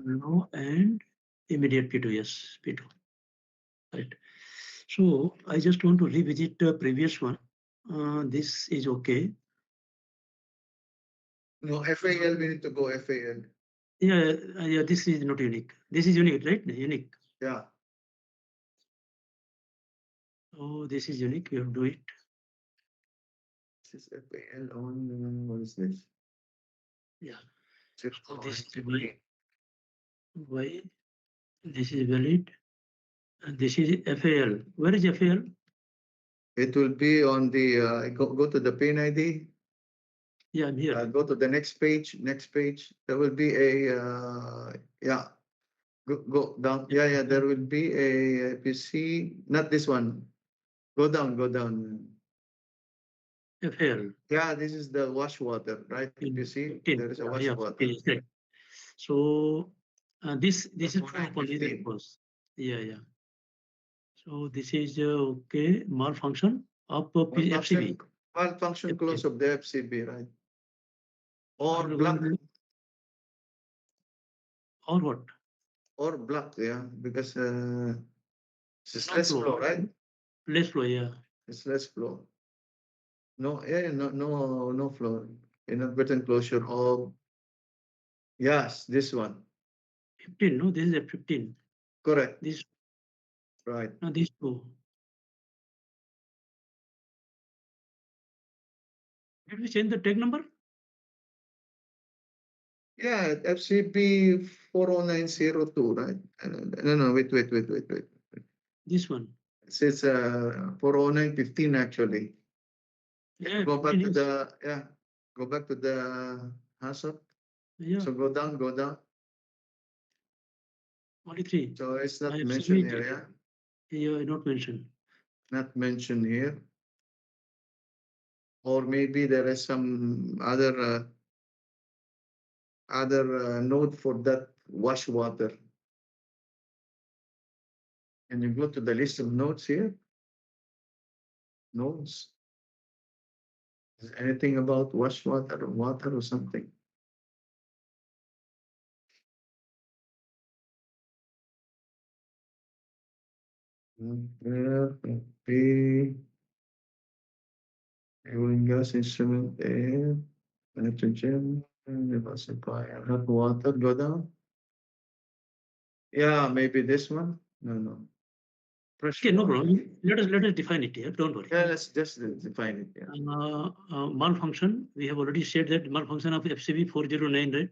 No, and immediate P2, yes, P2. Right. So I just want to revisit the previous one. This is okay. No, FAL, we need to go FAL. Yeah, yeah, this is not unique. This is unique, right? Unique. Yeah. Oh, this is unique. We have to do it. This is FAL on, what is this? Yeah. So this is why this is valid. And this is FAL. Where is FAL? It will be on the, go to the pin ID. Yeah, I'm here. Go to the next page. There will be a, yeah, go down. Yeah, there will be a, if you see, not this one. Go down. FAL. Yeah, this is the wash water, right? If you see, 15. there is a wash Yeah, water. 15 is correct. So this is true Component for this 15. course. Yeah. So this is okay. Malfunction of FCB. Malfunction clause of the FCB, right? Or And block. Or what? Or block, yeah, because it's No less flow. flow, right? Less flow, yeah. It's less flow. No, yeah, no flow. Inadvertent closure of, yes, this one. 15, no, this is a 15. Correct. This, Right. no, these two. Did we change the tag number? Yeah, FCB 40902, right? No, wait. This one. It says 40915 actually. Yeah, Go back 15 to is. the, yeah, go back to the HACCP. Yeah. So go down. 23. So it's not I have mentioned submitted. here, Yeah, not mentioned. Not mentioned here. Or maybe there is some other node for that wash water. Can you go to the list of nodes here? Nodes. Is there anything about wash water or something? There be oil gas instrument air, nitrogen, emulsifier, hot water, go down. Yeah, maybe this one. No. Pressure Okay, no water. problem. Let us define it here. Don't worry. Yeah, let's just define it. Yeah. Malfunction. We have already said that malfunction of FCB 409, right?